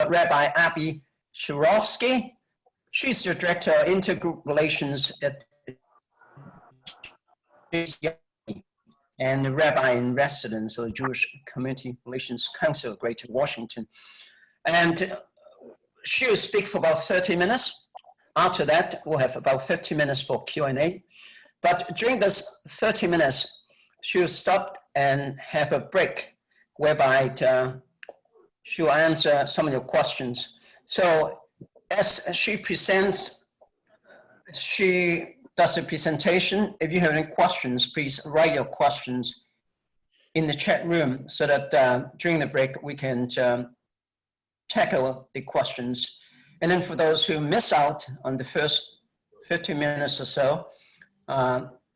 Rabbi Abbi Sharofsky. She's the Director of Intergroup Relations at JCRC and the Rabbi in Residence of the Jewish Community Relations Council of Greater Washington. And she will speak for about 30 minutes. After that, we'll have about 50 minutes for Q&A. But during those 30 minutes, she will stop and have a break whereby she will answer some of your questions. So as she presents, she does a presentation. If you have any questions, please write your questions in the chat room so that during the break we can tackle the questions. And then for those who miss out on the first 50 minutes or so,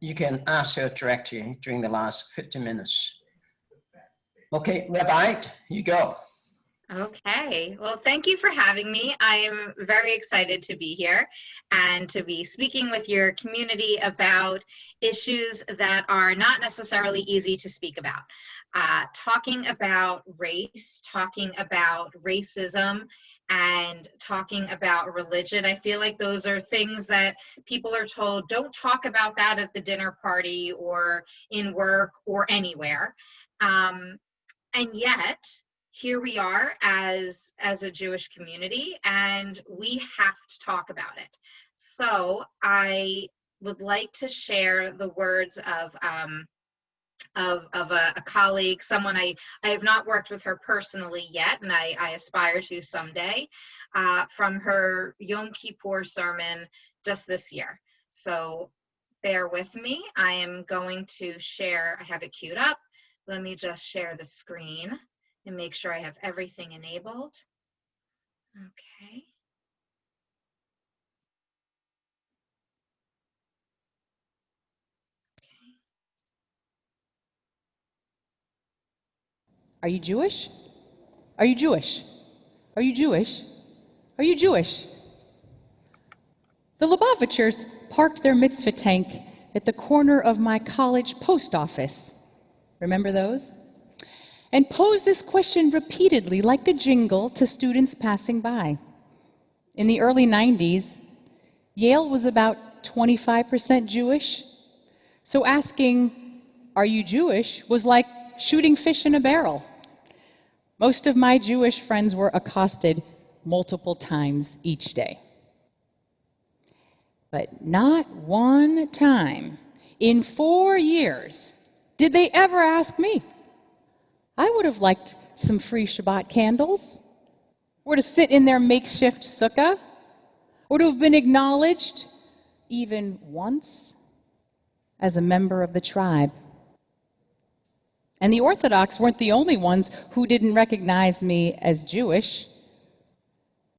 you can ask her directly during the last 50 minutes. Okay, Rabbi, you go. Okay, well, thank you for having me. I am very excited to be here and to be speaking with your community about issues that are not necessarily easy to speak about. Talking about race, talking about racism, and talking about religion. I feel like those are things that people are told, don't talk about that at the dinner party or in work or anywhere. And yet, here we are as a Jewish community, and we have to talk about it. So I would like to share the words of a colleague, someone I have not worked with her personally yet, and I aspire to someday, from her Yom Kippur sermon just this year. So bear with me. I am going to share, I have it queued up. Let me just share the screen and make sure I have everything enabled. Okay. Are you Jewish? Are you Jewish? Are you Jewish? Are you Jewish? The Lubavitchers parked their mitzvah tank at the corner of my college post office. Remember those? And posed this question repeatedly like a jingle to students passing by. In the early 90s, Yale was about 25% Jewish, so asking, "Are you Jewish?" was like shooting fish in a barrel. Most of my Jewish friends were accosted multiple times each day. But not one time in 4 years did they ever ask me. I would have liked some free Shabbat candles, or to sit in their makeshift sukkah, or to have been acknowledged, even once, as a member of the tribe. And the Orthodox weren't the only ones who didn't recognize me as Jewish.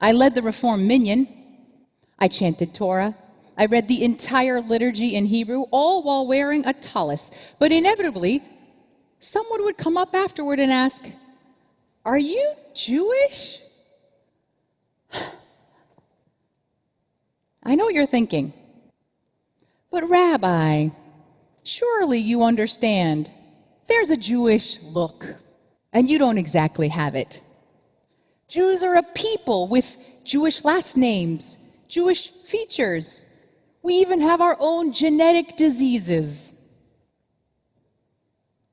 I led the Reform Minyan. I chanted Torah. I read the entire liturgy in Hebrew, all while wearing a tallis. But inevitably, someone would come up afterward and ask, "Are you Jewish?" I know what you're thinking. But Rabbi, surely you understand. There's a Jewish look, and you don't exactly have it. Jews are a people with Jewish last names, Jewish features. We even have our own genetic diseases.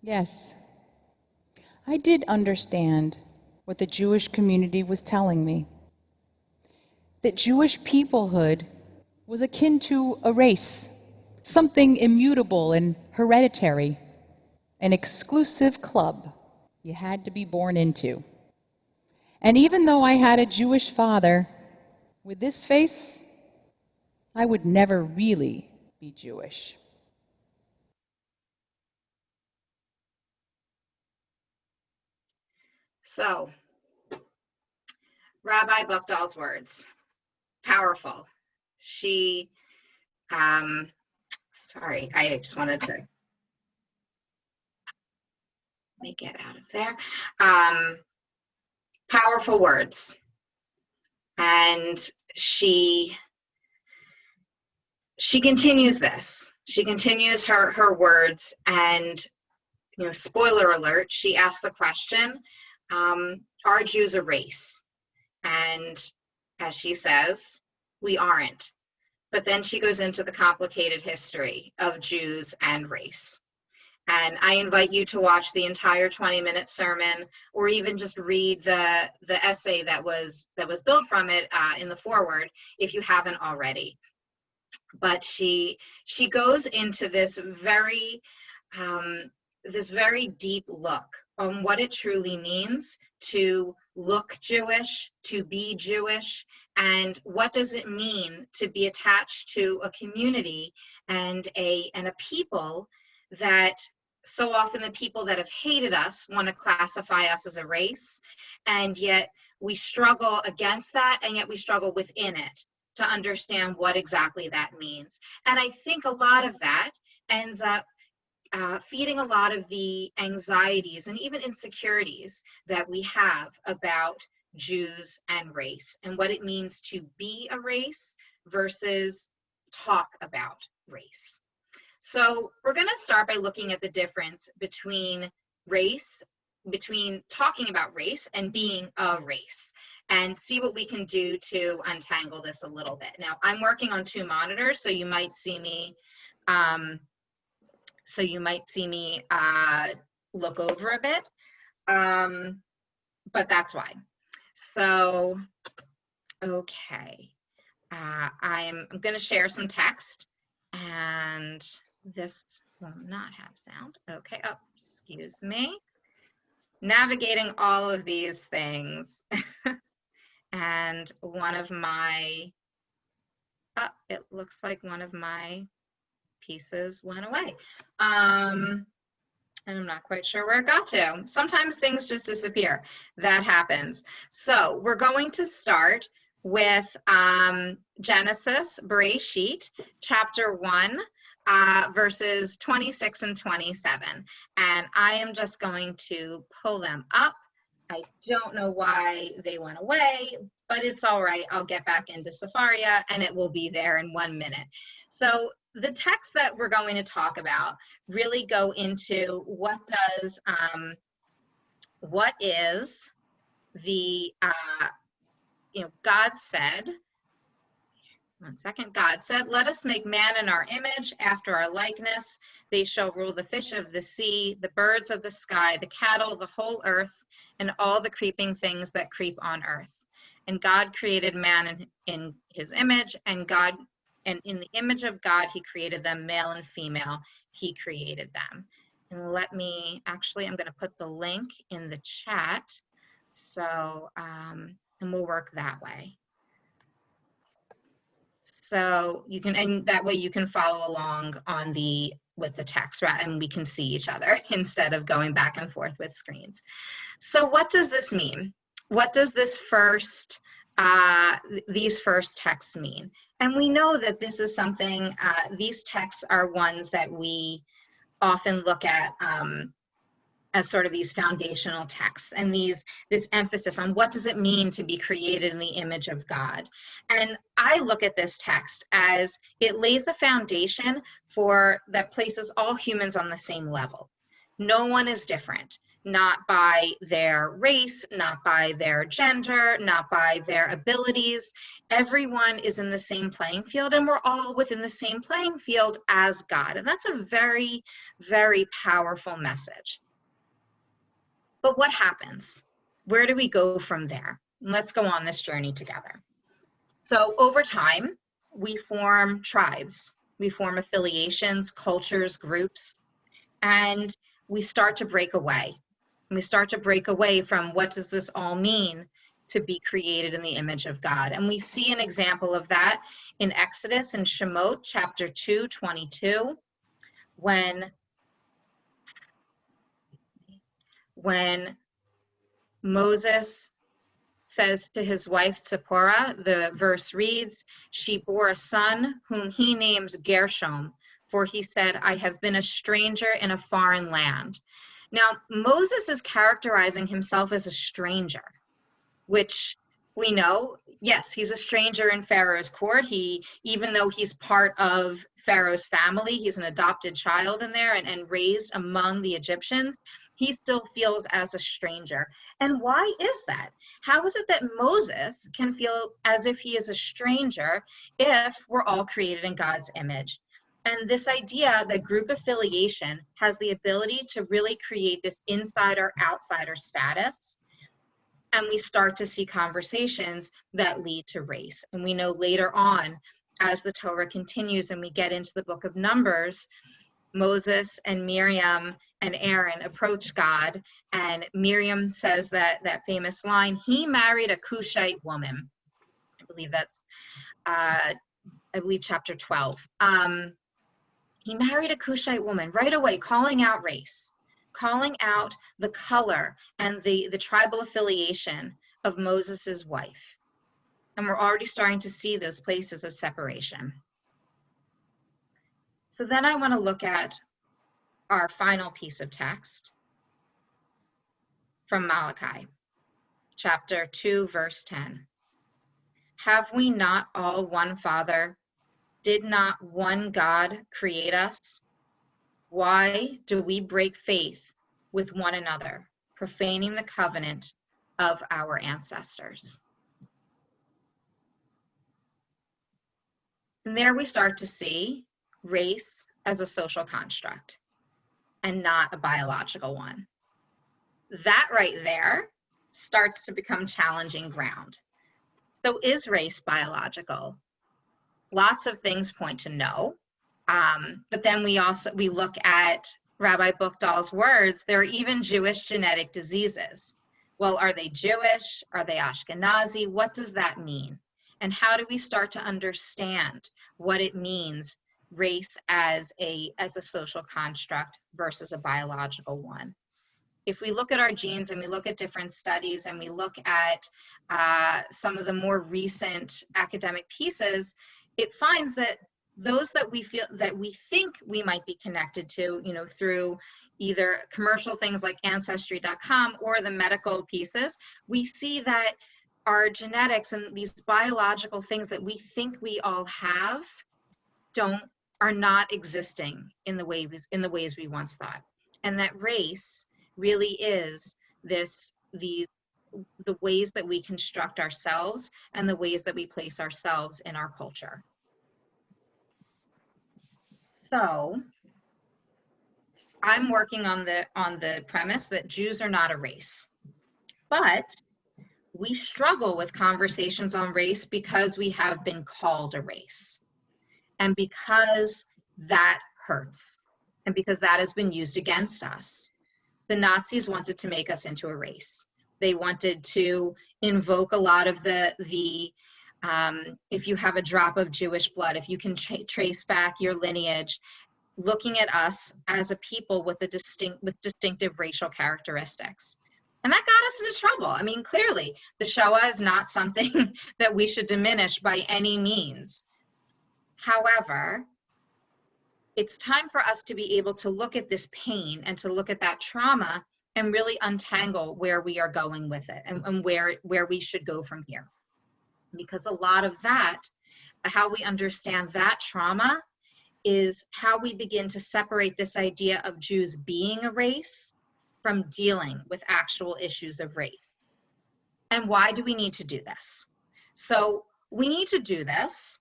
Yes, I did understand what the Jewish community was telling me. That Jewish peoplehood was akin to a race, something immutable and hereditary, an exclusive club you had to be born into. And even though I had a Jewish father, with this face, I would never really be Jewish. So, Rabbi Buchdahl's words, powerful. She, sorry, I just wanted to make it out of there. Powerful words. And she continues this. She continues her words, and, you know, spoiler alert, she asked the question, are Jews a race? And as she says, we aren't. But then she goes into the complicated history of Jews and race. And I invite you to watch the entire 20-minute sermon, or even just read the essay that was built from it in the foreword, if you haven't already. But she goes into this very deep look on what it truly means to look Jewish, to be Jewish, and what does it mean to be attached to a community and a people that so often the people that have hated us want to classify us as a race, and yet we struggle against that, and yet we struggle within it to understand what exactly that means. And I think a lot of that ends up feeding a lot of the anxieties and even insecurities that we have about Jews and race, and what it means to be a race versus talk about race. So we're going to start by looking at the difference between race, between talking about race and being a race, and see what we can do to untangle this a little bit. Now, I'm working on 2 monitors, so you might see me look over a bit, but that's why. So, okay, I'm going to share some text, and this will not have sound. Okay, oh, excuse me. Navigating all of these things. And one of my, it looks like one of my pieces went away. And I'm not quite sure where it got to. Sometimes things just disappear. That happens. So we're going to start with Genesis, Bereshit, chapter 1, verses 26 and 27. And I am just going to pull them up. I don't know why they went away, but it's all right. I'll get back into Sefaria and it will be there in 1 minute. So the texts that we're going to talk about really go into what is the, God said, one second, God said, let us make man in our image, after our likeness. They shall rule the fish of the sea, the birds of the sky, the cattle, the whole earth, and all the creeping things that creep on earth. And God created man in his image, and in the image of God, he created them, male and female, he created them. And I'm going to put the link in the chat. So, and we'll work that way. So you can, and that way you can follow along with the text, right? And we can see each other instead of going back and forth with screens. So what does this mean? What does this these first texts mean? And we know that this is something, these texts are ones that we often look at as sort of these foundational texts, and this emphasis on what does it mean to be created in the image of God. And I look at this text as it lays a foundation that places all humans on the same level. No one is different, not by their race, not by their gender, not by their abilities. Everyone is in the same playing field, and we're all within the same playing field as God. And that's a very, very powerful message. But what happens? Where do we go from there? Let's go on this journey together. So over time, we form tribes. We form affiliations, cultures, groups, and we start to break away. We start to break away from what does this all mean to be created in the image of God. And we see an example of that in Exodus and Shemot, chapter 2, 22, when Moses says to his wife Zipporah, the verse reads, she bore a son whom he names Gershom, for he said, I have been a stranger in a foreign land. Now, Moses is characterizing himself as a stranger, which we know, yes, he's a stranger in Pharaoh's court. Even though he's part of Pharaoh's family, he's an adopted child in there and raised among the Egyptians, he still feels as a stranger. And why is that? How is it that Moses can feel as if he is a stranger if we're all created in God's image? And this idea that group affiliation has the ability to really create this insider-outsider status, and we start to see conversations that lead to race. And we know later on, as the Torah continues and we get into the book of Numbers, Moses and Miriam and Aaron approach God, and Miriam says that famous line, he married a Cushite woman. I believe that's, chapter 12. He married a Cushite woman right away, calling out race, calling out the color and the tribal affiliation of Moses's wife. And we're already starting to see those places of separation. So then I want to look at our final piece of text from Malachi, chapter 2, verse 10. Have we not all one Father? Did not one God create us? Why do we break faith with one another, profaning the covenant of our ancestors? And there we start to see race as a social construct and not a biological one. That right there starts to become challenging ground. So is race biological? Lots of things point to no. But then we look at Rabbi Buchdahl's words, there are even Jewish genetic diseases. Well, are they Jewish? Are they Ashkenazi? What does that mean? And how do we start to understand what it means, race as a social construct versus a biological one? If we look at our genes and we look at different studies and we look at some of the more recent academic pieces, it finds that those that we think we might be connected to, through either commercial things like Ancestry.com or the medical pieces, we see that our genetics and these biological things that we think we all have are not existing in the ways we once thought, and that race really is the ways that we construct ourselves and the ways that we place ourselves in our culture. So I'm working on the premise that Jews are not a race, but we struggle with conversations on race because we have been called a race, and because that hurts, and because that has been used against us. The Nazis wanted to make us into a race. They wanted to invoke a lot of if you have a drop of Jewish blood, if you can trace back your lineage, looking at us as a people with distinctive racial characteristics. And that got us into trouble. I mean, clearly, the Shoah is not something that we should diminish by any means. However, it's time for us to be able to look at this pain and to look at that trauma and really untangle where we are going with it and where we should go from here. Because a lot of that, how we understand that trauma, is how we begin to separate this idea of Jews being a race from dealing with actual issues of race. And why do we need to do this? So we need to do this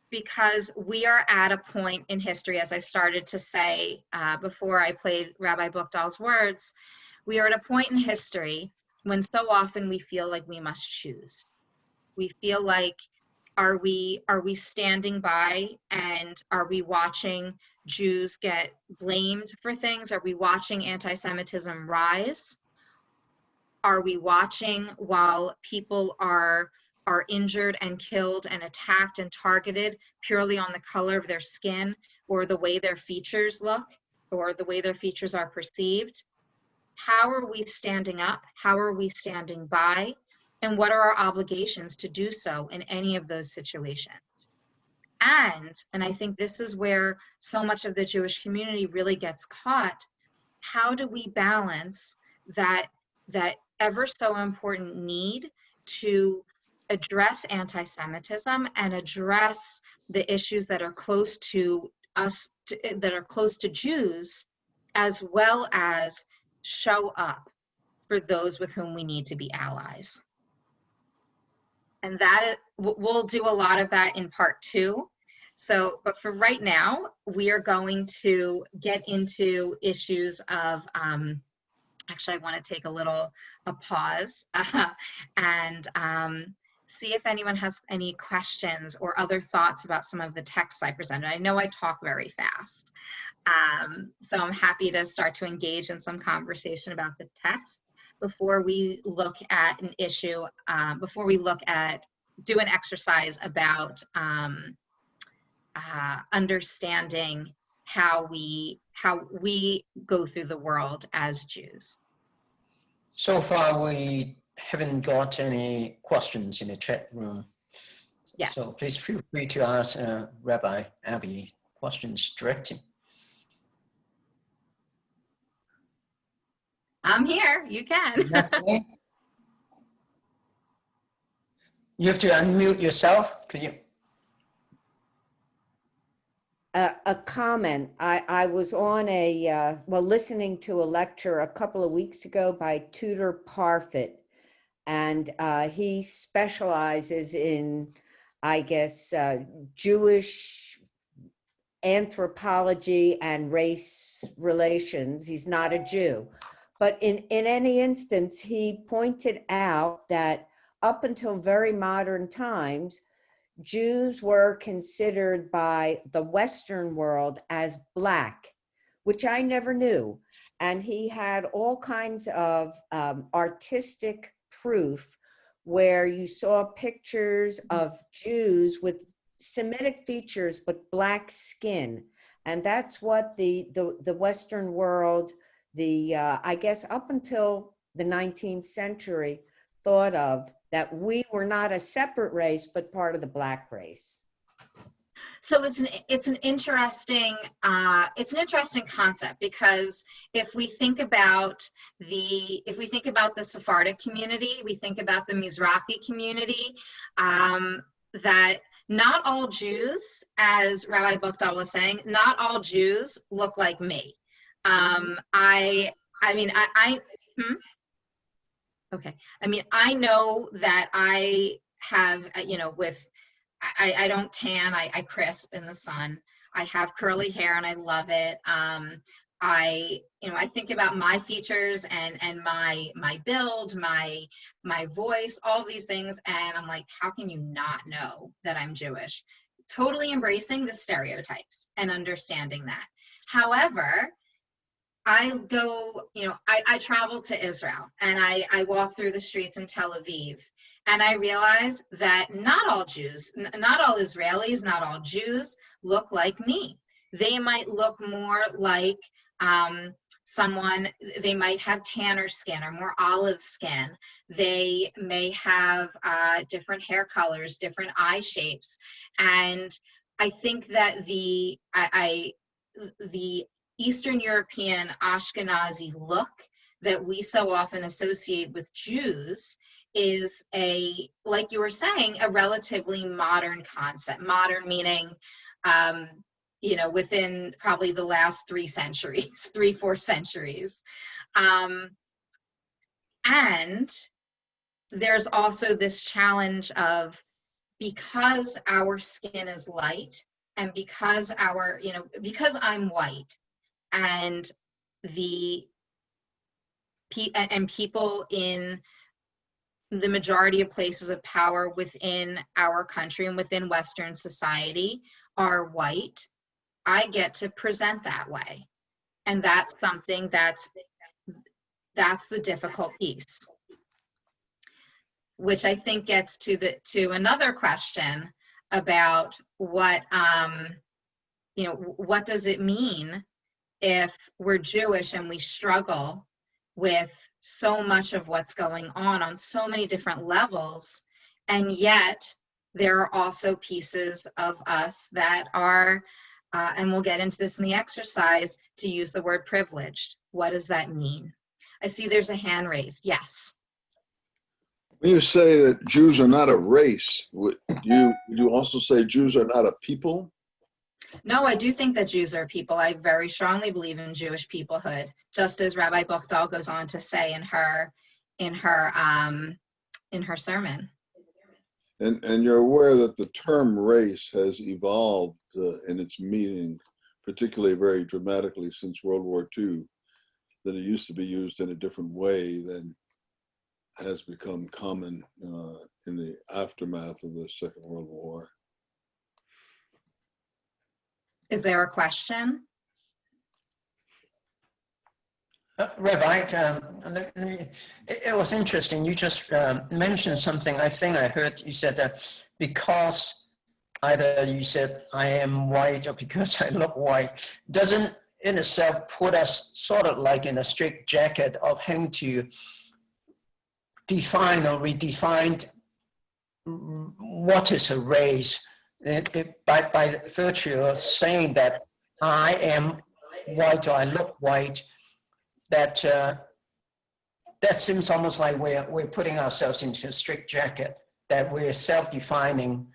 because we are at a point in history, as I started to say before I played Rabbi Buchdahl's words, we are at a point in history when so often we feel like we must choose. We feel like, are we standing by and are we watching Jews get blamed for things? Are we watching anti-Semitism rise? Are we watching while people are injured and killed and attacked and targeted purely on the color of their skin or the way their features look or the way their features are perceived? How are we standing up? How are we standing by? And what are our obligations to do so in any of those situations? And I think this is where so much of the Jewish community really gets caught. How do we balance that ever so important need to address anti-Semitism and address the issues that are close to us, that are close to Jews, as well as show up for those with whom we need to be allies. And that is, we'll do a lot of that in part 2. So, but for right now, we are going to get into issues of, actually, I want to take a pause and see if anyone has any questions or other thoughts about some of the texts I presented. I know I talk very fast. So I'm happy to start to engage in some conversation about the text before we look at an issue, before we do an exercise about understanding how we go through the world as Jews. So far, we haven't got any questions in the chat room. Yes. So please feel free to ask Rabbi Abbi questions directly. I'm here. You can. Okay. You have to unmute yourself. Could you? A comment. I was on listening to a lecture a couple of weeks ago by Tudor Parfit, and he specializes in, I guess, Jewish anthropology and race relations. He's not a Jew. But in any instance, he pointed out that up until very modern times, Jews were considered by the Western world as Black, which I never knew. And he had all kinds of artistic proof where you saw pictures of Jews with Semitic features but Black skin. And that's what the Western world, I guess up until the 19th century, thought of, that we were not a separate race, but part of the Black race. So it's an interesting concept, because if we think about the Sephardic community, we think about the Mizrahi community, that not all Jews, as Rabbi Buchdahl was saying, not all Jews look like me. Okay. I mean, I know that I have, I don't tan, I crisp in the sun. I have curly hair and I love it. I think about my features and my build, my voice, all these things. And I'm like, how can you not know that I'm Jewish? Totally embracing the stereotypes and understanding that. However, I travel to Israel and I walk through the streets in Tel Aviv, and I realize that not all Jews, not all Israelis, not all Jews look like me. They might look more like they might have tanner skin or more olive skin. They may have different hair colors, different eye shapes. And I think that the Eastern European Ashkenazi look that we so often associate with Jews is like you were saying, a relatively modern concept. Modern meaning, within probably the last 3 centuries, 3-4 centuries. And there's also this challenge of, because our skin is light and because because I'm white, and people in the majority of places of power within our country and within Western society are white, I get to present that way. And that's something that's the difficult piece, which I think gets to another question about what does it mean if we're Jewish and we struggle with so much of what's going on so many different levels, and yet there are also pieces of us that are, and we'll get into this in the exercise, to use the word privileged. What does that mean? I see there's a hand raised. Yes. When you say that Jews are not a race, would you also say Jews are not a people? No, I do think that Jews are people. I very strongly believe in Jewish peoplehood, just as Rabbi Buchdahl goes on to say in her sermon. And you're aware that the term race has evolved in its meaning, particularly very dramatically since World War II, that it used to be used in a different way than has become common in the aftermath of the Second World War. Is there a question? Rabbi, it was interesting. You just mentioned something. I think I heard you said that because either you said I am white or because I look white, doesn't in itself put us sort of like in a straitjacket of having to define or redefine what is a race by virtue of saying that I am white or I look white, that that seems almost like we're putting ourselves into a straitjacket, that we're self-defining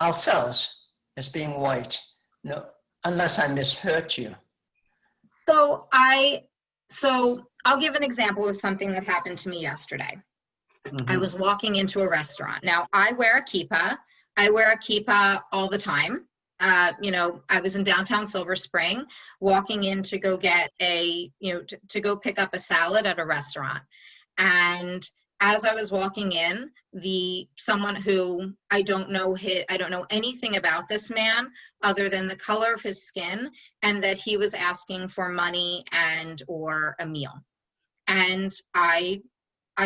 ourselves as being white. No, unless I misheard you. So I'll give an example of something that happened to me yesterday. Mm-hmm. I was walking into a restaurant. Now, I wear a kippah. I wear a kippah all the time. I was in downtown Silver Spring walking in to go get to go pick up a salad at a restaurant. And as I was walking in, someone who I don't know anything about this man other than the color of his skin, and that he was asking for money or a meal. And I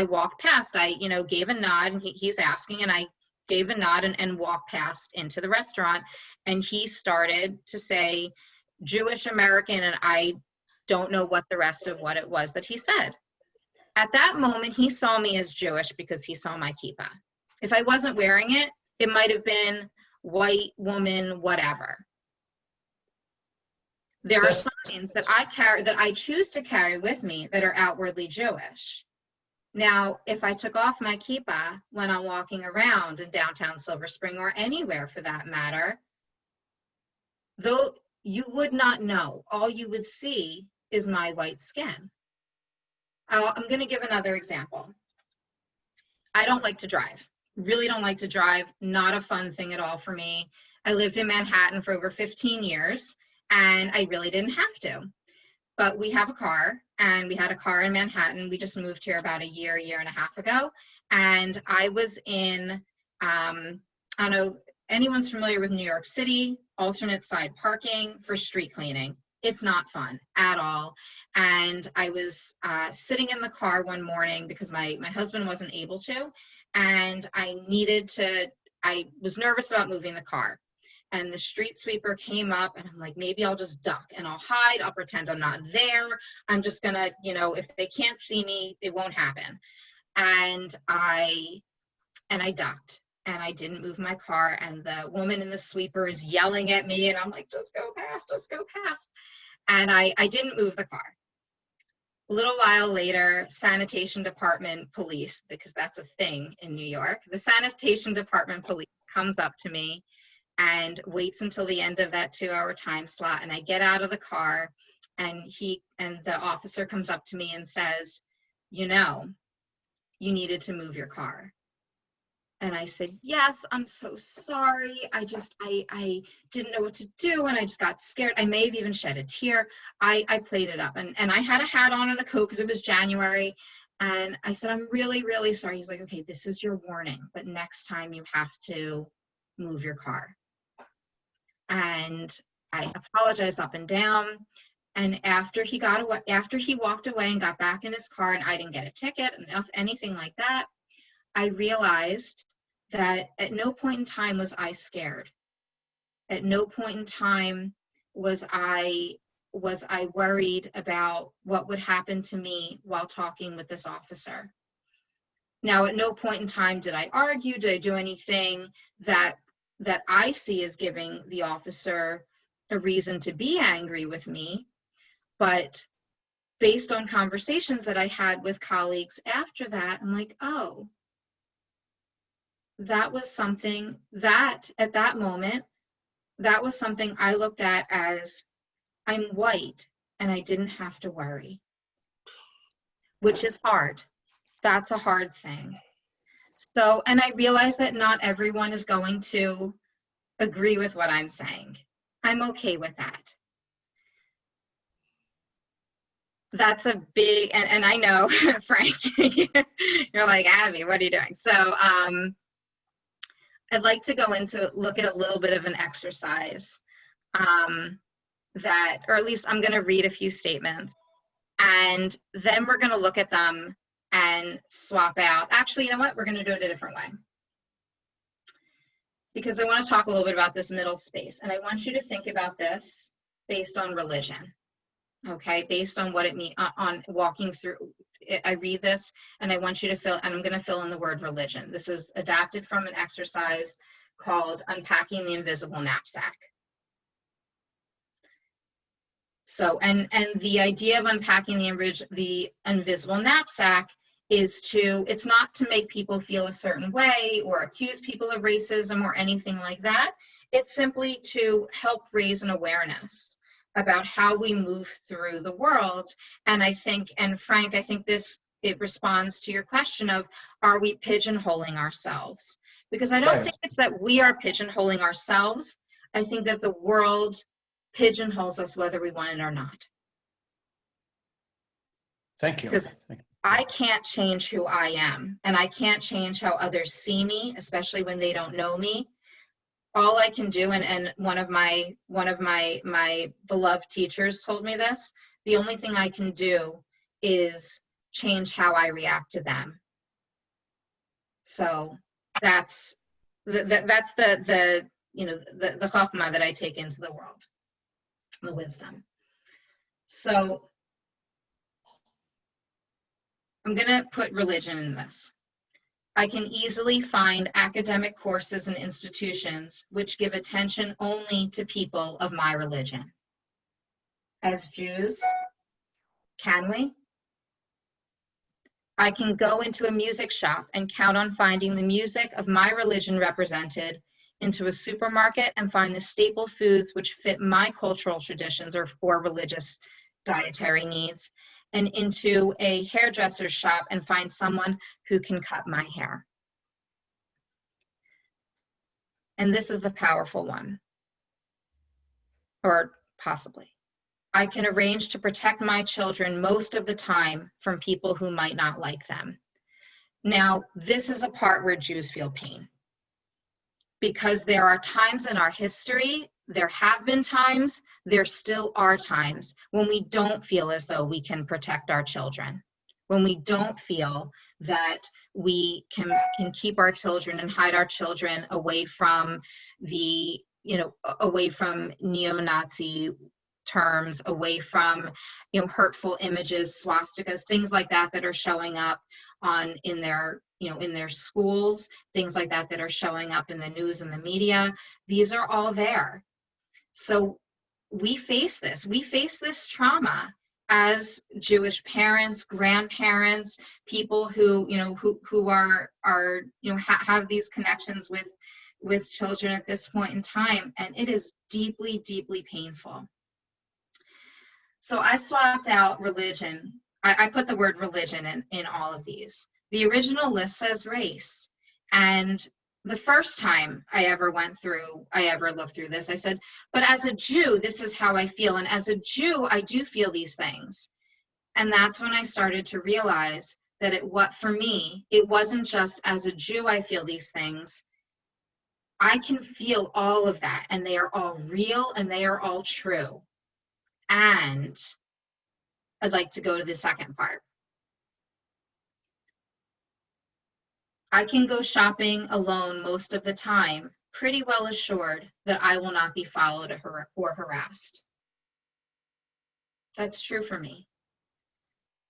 walked past. I gave a nod, and he's asking, and I gave a nod and walked past into the restaurant. And he started to say Jewish American, and I don't know what the rest of what it was that he said. At that moment, he saw me as Jewish because he saw my kippah. If I wasn't wearing it, it might have been white woman, whatever. There are signs that I carry, that I choose to carry with me, that are outwardly Jewish. Now, if I took off my kippah when I'm walking around in downtown Silver Spring, or anywhere for that matter, though you would not know. All you would see is my white skin. I'm going to give another example. I don't like to drive. Really don't like to drive. Not a fun thing at all for me. I lived in Manhattan for over 15 years, and I really didn't have to. But we have a car, and we had a car in Manhattan. We just moved here about a year and a half ago. And I was in, I don't know, anyone's familiar with New York City, alternate side parking for street cleaning. It's not fun at all. And I was sitting in the car one morning because my husband wasn't able to, and I was nervous about moving the car. And the street sweeper came up, and I'm like, maybe I'll just duck and I'll hide. I'll pretend I'm not there. I'm just gonna, if they can't see me, it won't happen. And I ducked, and I didn't move my car. And the woman in the sweeper is yelling at me, and I'm like, just go past. And I didn't move the car. A little while later, sanitation department police, because that's a thing in New York, the sanitation department police comes up to me and waits until the end of that 2-hour time slot. And I get out of the car, and the officer comes up to me and says, you needed to move your car. And I said, yes, I'm so sorry. I didn't know what to do, and I just got scared. I may have even shed a tear. I played it up, and I had a hat on and a coat because it was January. And I said, I'm really, really sorry. He's like, okay, this is your warning, but next time you have to move your car. And I apologized up and down. And after he walked away and got back in his car, and I didn't get a ticket and anything like that, I realized that at no point in time was I scared. At no point in time was I worried about what would happen to me while talking with this officer. Now, at no point in time did I argue, did I do anything that I see as giving the officer a reason to be angry with me. But based on conversations that I had with colleagues after that, I'm like, oh, that was something that at that moment that was something I looked at as, I'm white and I didn't have to worry, which is hard. That's a hard thing. So, and I realize that not everyone is going to agree with what I'm saying. I'm okay with that. That's a big, and I know, Frank, you're like, Abby, what are you doing? So I'd like to go into, look at a little bit of an exercise that, or at least I'm going to read a few statements, and then we're going to look at them and swap out. Actually, you know what? We're going to do it a different way, because I want to talk a little bit about this middle space, and I want you to think about this based on religion. Okay, based on what it means, on walking through, I read this and I want you to fill, and I'm going to fill in the word religion. This is adapted from an exercise called Unpacking the Invisible Knapsack. So, and the idea of unpacking the invisible knapsack is to, it's not to make people feel a certain way or accuse people of racism or anything like that. It's simply to help raise an awareness about how we move through the world. And I think, and Frank, I think this, it responds to your question of, are we pigeonholing ourselves? Because I don't Right. think it's that we are pigeonholing ourselves. I think that the world pigeonholes us whether we want it or not. Thank you. Because I can't change who I am, and I can't change how others see me, especially when they don't know me. All I can do, and one of my beloved teachers told me this, the only thing I can do is change how I react to them. So that's the you know, the chachma that I take into the world, the wisdom. So I'm gonna put religion in this. I can easily find academic courses and institutions which give attention only to people of my religion. As Jews, can we? I can go into a music shop and count on finding the music of my religion represented, into a supermarket and find the staple foods which fit my cultural traditions or religious dietary needs, and into a hairdresser's shop and find someone who can cut my hair. And this is the powerful one, or possibly. I can arrange to protect my children most of the time from people who might not like them. Now, this is a part where Jews feel pain, because there are times in our history, there have been times, there still are times when we don't feel as though we can protect our children, when we don't feel that we can keep our children and hide our children away from the, you know, away from neo-Nazi terms, away from, you know, hurtful images, swastikas, things like that that are showing up in their, you know, in their schools, things like that that are showing up in the news and the media. These are all there. So we face this trauma as Jewish parents, grandparents, people who, you know, who are you know, have these connections with children at this point in time, and it is deeply, deeply painful. So I swapped out religion. I put the word religion in all of these. The original list says race, and the first time I ever looked through this, I said, but as a Jew, this is how I feel. And as a Jew, I do feel these things. And that's when I started to realize that for me, it wasn't just as a Jew, I feel these things. I can feel all of that, and they are all real and they are all true. And I'd like to go to the second part. I can go shopping alone most of the time, pretty well assured that I will not be followed or harassed. That's true for me.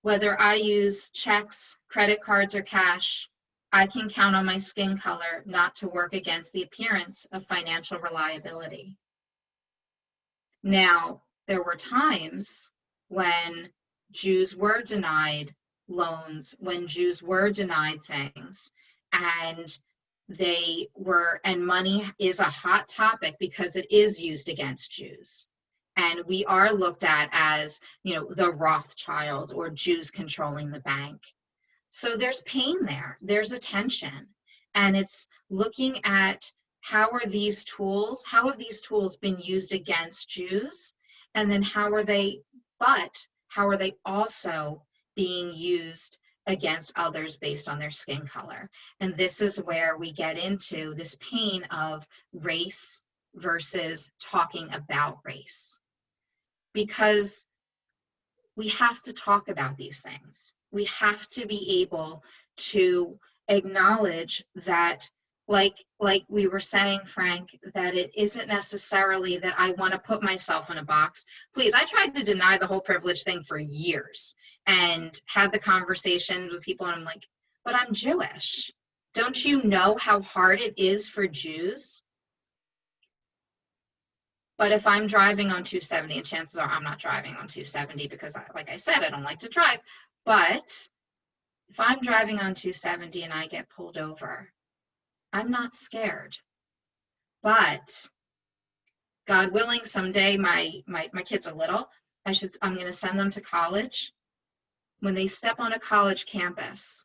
Whether I use checks, credit cards, or cash, I can count on my skin color not to work against the appearance of financial reliability. Now, there were times when Jews were denied loans, when Jews were denied things, and and money is a hot topic because it is used against Jews. And we are looked at as, the Rothschilds or Jews controlling the bank. So there's pain there, there's a tension. And it's looking at how have these tools been used against Jews? And then how are they also being used against others based on their skin color? And this is where we get into this pain of race versus talking about race. Because we have to talk about these things. We have to be able to acknowledge that, like we were saying, Frank, that it isn't necessarily that I want to put myself in a box. Please, I tried to deny the whole privilege thing for years and had the conversation with people, and I'm like, but I'm Jewish. Don't you know how hard it is for Jews? But if I'm driving on 270, and chances are I'm not driving on 270 because, like I said, I don't like to drive. But if I'm driving on 270 and I get pulled over, I'm not scared. But God willing, someday my kids are little. I'm going to send them to college. When they step on a college campus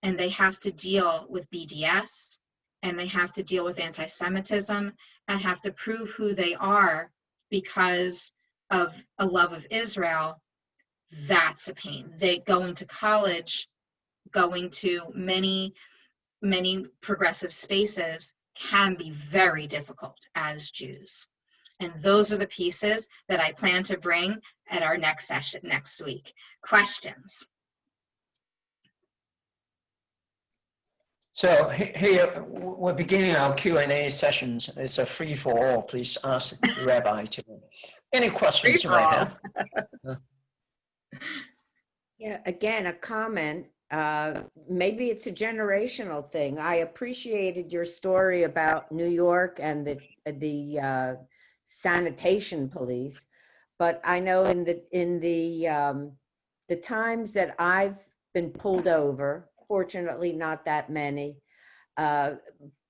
and they have to deal with BDS, and they have to deal with anti-Semitism and have to prove who they are because of a love of Israel, that's a pain. Going to college, going to many, many progressive spaces can be very difficult as Jews. And those are the pieces that I plan to bring at our next session next week. Questions? So here we're beginning our Q&A sessions. It's a free for all. Please ask the Rabbi to any questions you might have. Yeah, again, a comment. Maybe it's a generational thing. I appreciated your story about New York and the sanitation police, but I know in the times that I've been pulled over, fortunately not that many,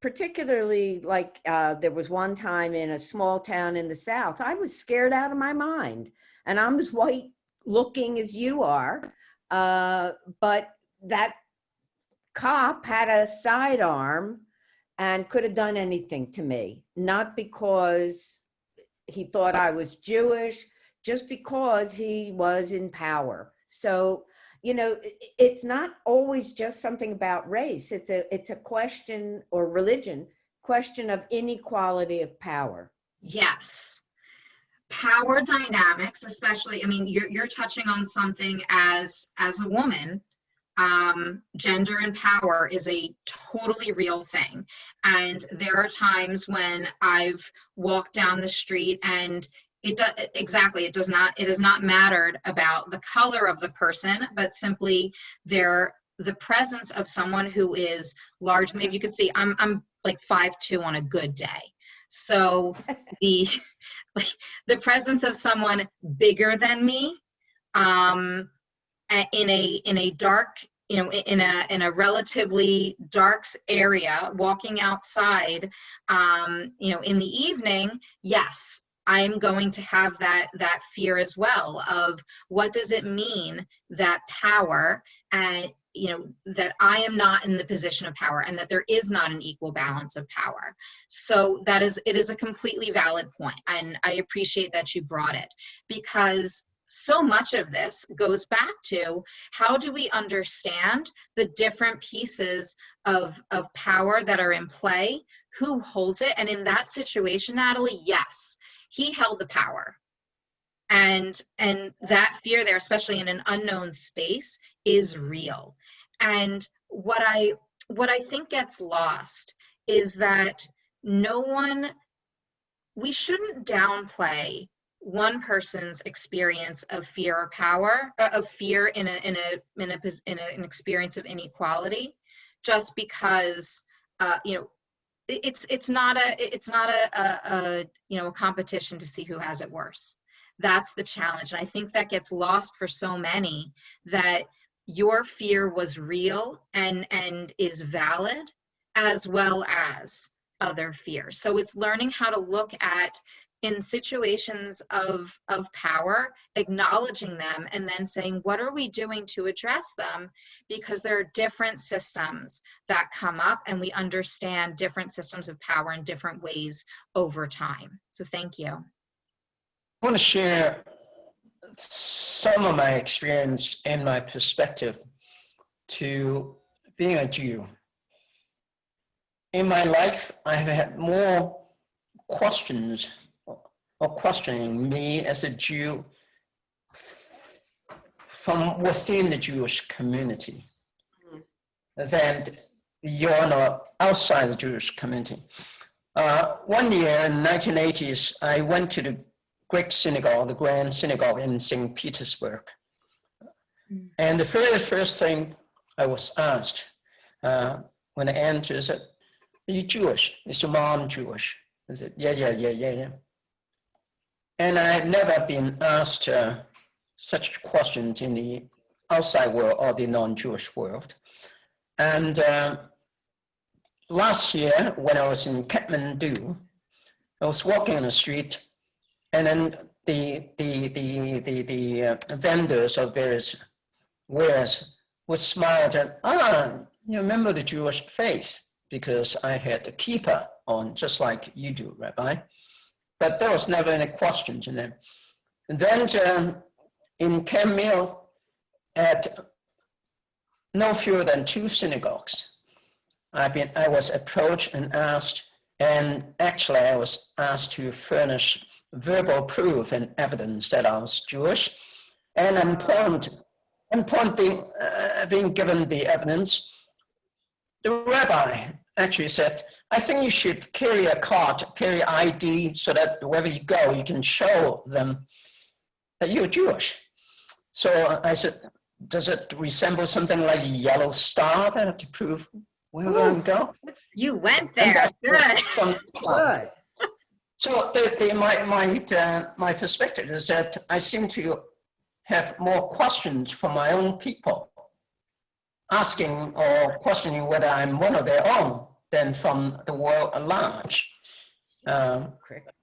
particularly like there was one time in a small town in the South, I was scared out of my mind, and I'm as white looking as you are, but that cop had a sidearm and could have done anything to me, not because he thought I was Jewish, just because he was in power. So, it's not always just something about race. It's a question, or religion, question of inequality of power. Yes. Power dynamics, especially, you're touching on something as a woman. Gender and power is a totally real thing. And there are times when I've walked down the street and it has not mattered about the color of the person, but simply the presence of someone who is large. Maybe you could see I'm like 5'2" on a good day. So the presence of someone bigger than me, in a dark, in a relatively dark area, walking outside, in the evening, yes, I'm going to have that fear as well of what does it mean that power, and that I am not in the position of power, and that there is not an equal balance of power. So it is a completely valid point, and I appreciate that you brought it, because so much of this goes back to how do we understand the different pieces of power that are in play, who holds it. And in that situation, Natalie, yes, he held the power. And that fear there, especially in an unknown space, is real. And what I think gets lost is that we shouldn't downplay one person's experience of fear or power, of fear in an experience of inequality, just because it's not a competition to see who has it worse. That's the challenge. And I think that gets lost for so many, that your fear was real and is valid, as well as other fears. So it's learning how to look at, in situations of power, acknowledging them and then saying, what are we doing to address them? Because there are different systems that come up, and we understand different systems of power in different ways over time. So thank you. I want to share some of my experience and my perspective to being a Jew. In my life, I've had more questions or questioning me as a Jew from within the Jewish community than beyond or outside the Jewish community. One year in the 1980s, I went to the Greek synagogue, the Grand Synagogue in St. Petersburg. And the very first thing I was asked when I entered is, are you Jewish? Is your mom Jewish? I said, yeah. And I had never been asked such questions in the outside world or the non-Jewish world. And last year, when I was in Kathmandu, I was walking on the street, and then the vendors of various wares would smile and, you remember the Jewish faith, because I had the kippah on, just like you do, Rabbi. But there was never any questions in them. And then in Camille, at no fewer than 2 synagogues, I was approached and asked, and actually I was asked to furnish verbal proof and evidence that I was Jewish. And upon being given the evidence, the rabbi actually said, I think you should carry a card, carry ID, so that wherever you go, you can show them that you're Jewish. So I said, does it resemble something like a yellow star that I have to prove wherever I go? You went there. Good. Good. So my perspective is that I seem to have more questions from my own people, asking or questioning whether I'm one of their own than from the world at large.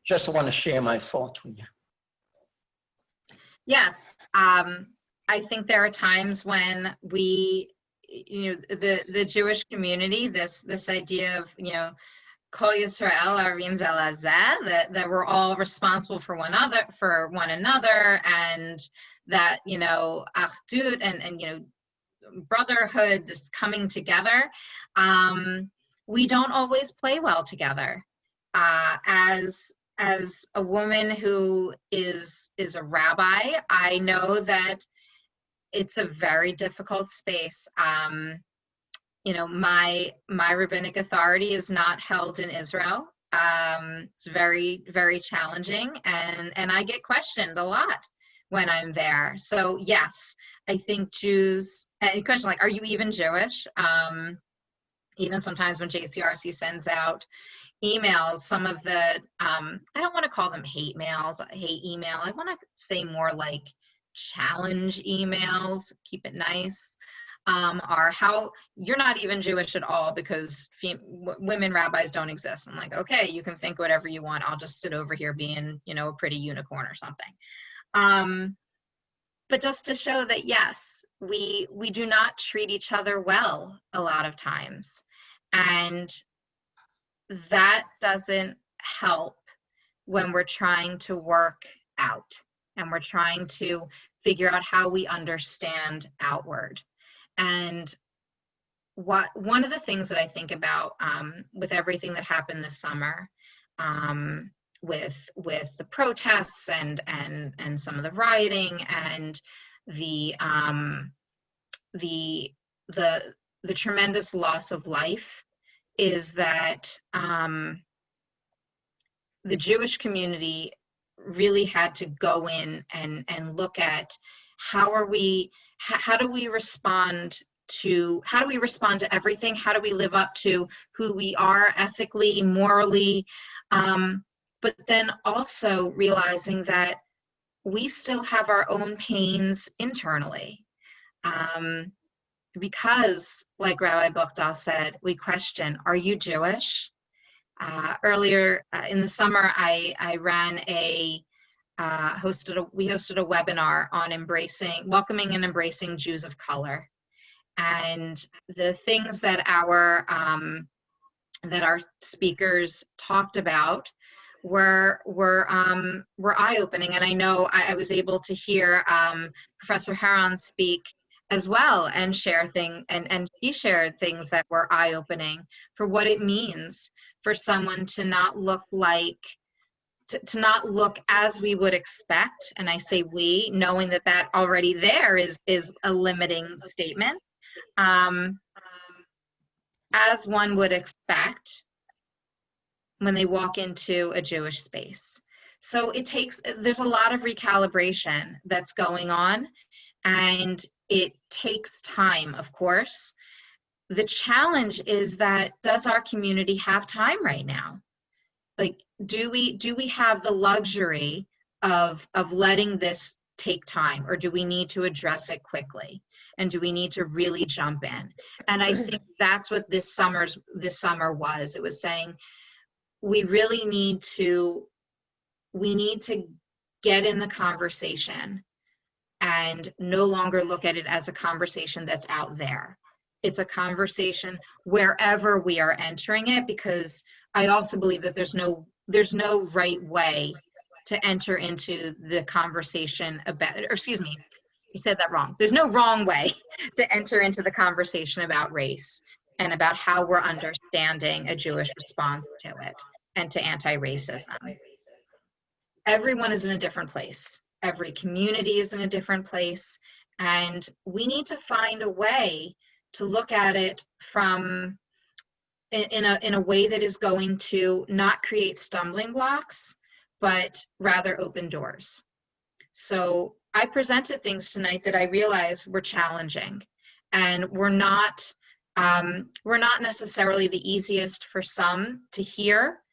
Just want to share my thoughts with you. Yes, I think there are times when we, the Jewish community, this idea of, Kol Yisrael Arim Zel Hazeh, that we're all responsible for one another, and that, Achdut and brotherhood, this coming together. We don't always play well together. As a woman who is a rabbi, I know that it's a very difficult space. My rabbinic authority is not held in Israel. It's very, very challenging, and I get questioned a lot when I'm there. So yes, I think Jews, and question like, are you even Jewish? Even sometimes when JCRC sends out emails, some of the, I don't want to call them hate email. I want to say more like challenge emails, keep it nice, are how you're not even Jewish at all because women rabbis don't exist. I'm like, okay, you can think whatever you want. I'll just sit over here being, a pretty unicorn or something. But just to show that, yes, we do not treat each other well a lot of times. And that doesn't help when we're trying to work out and we're trying to figure out how we understand outward. And one of the things that I think about with everything that happened this summer, with the protests and some of the rioting and the tremendous loss of life, is that the Jewish community really had to go in and look at how do we respond to everything? How do we live up to who we are ethically, morally, but then also realizing that we still have our own pains internally. because, like Rabbi Buchdahl said, we question, are you Jewish? Earlier in the summer, I ran we hosted a webinar on welcoming and embracing Jews of color. And the things that our speakers talked about were eye-opening. And I know I was able to hear Professor Heron speak as well and share and he shared things that were eye-opening for what it means for someone to not look like, to not look as we would expect. And I say we, knowing that already there is a limiting statement. As one would expect when they walk into a Jewish space. So there's a lot of recalibration that's going on, and it takes time, of course. The challenge is that, does our community have time right now? Like, do we have the luxury of letting this take time, or do we need to address it quickly? And do we need to really jump in? And I think that's what this summer was. It was saying, we really need to get in the conversation and no longer look at it as a conversation that's out there. It's a conversation wherever we are entering it, because I also believe that there's no right way to enter into the conversation about, or excuse me, you said that wrong. There's no wrong way to enter into the conversation about race and about how we're understanding a Jewish response to it and to anti-racism. Everyone is in a different place. Every community is in a different place. And we need to find a way to look at it from in a way that is going to not create stumbling blocks, but rather open doors. So I presented things tonight that I realized were challenging, and were not necessarily the easiest for some to hear.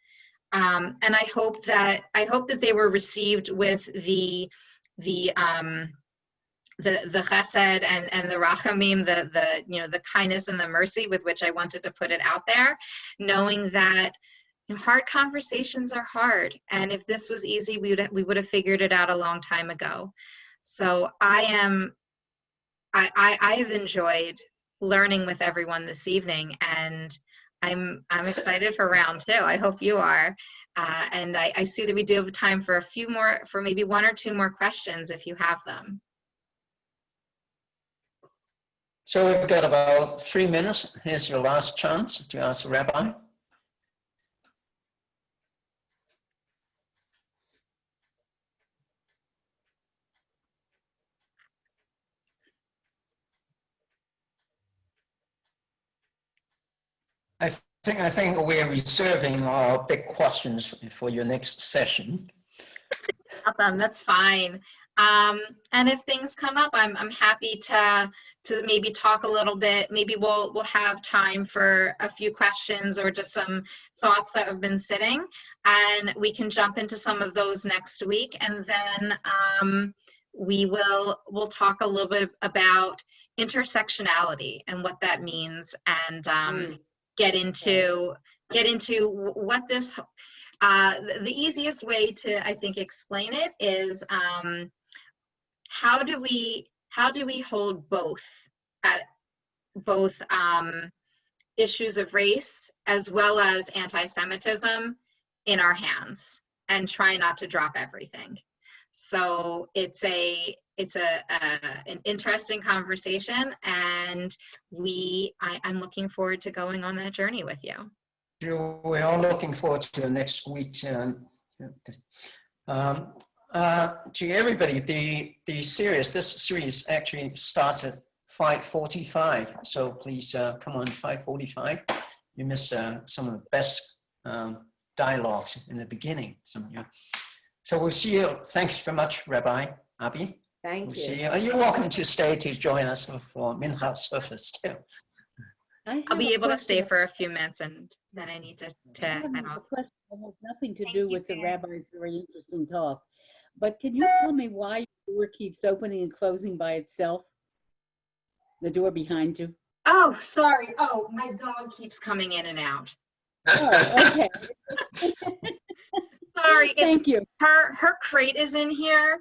And I hope that they were received with the chesed and the rachamim, the kindness and the mercy with which I wanted to put it out there, knowing that hard conversations are hard, and if this was easy, we would have figured it out a long time ago. So I have enjoyed learning with everyone this evening, and I'm excited for round two. I hope you are. And I see that we do have time for for maybe one or two more questions if you have them. So we've got about 3 minutes. Here's your last chance to ask the Rabbi. I think we're reserving our big questions for your next session. Awesome, that's fine. And if things come up, I'm happy to maybe talk a little bit. Maybe we'll have time for a few questions or just some thoughts that have been sitting, and we can jump into some of those next week. And then we'll talk a little bit about intersectionality and what that means, and get into what this. The easiest way to, I think, explain it is how do we hold both issues of race as well as anti-Semitism in our hands and try not to drop everything. So it's an interesting conversation, and I'm looking forward to going on that journey with you. We're all looking forward to next week. To everybody, this series actually starts at 5:45. So please come on 5:45. You missed some of the best dialogues in the beginning. So we'll see you. Thanks very much, Rabbi Abbi. Thank you. See you. You're welcome to stay to join us for Mincha service too. I'll be able to stay for a few minutes, and then I need to head off. Question that has nothing to do with the rabbi's very interesting talk, but can you tell me why your door keeps opening and closing by itself? The door behind you. Oh, sorry. Oh, my dog keeps coming in and out. Oh, okay. Sorry, it's Thank you. her crate is in here.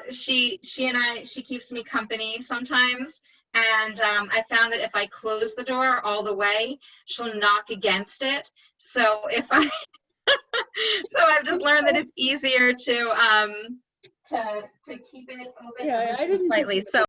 She keeps me company sometimes. And I found that if I close the door all the way, she'll knock against it. So if I, so I've just learned that it's easier to keep it open Yeah, ever I so didn't think slightly. So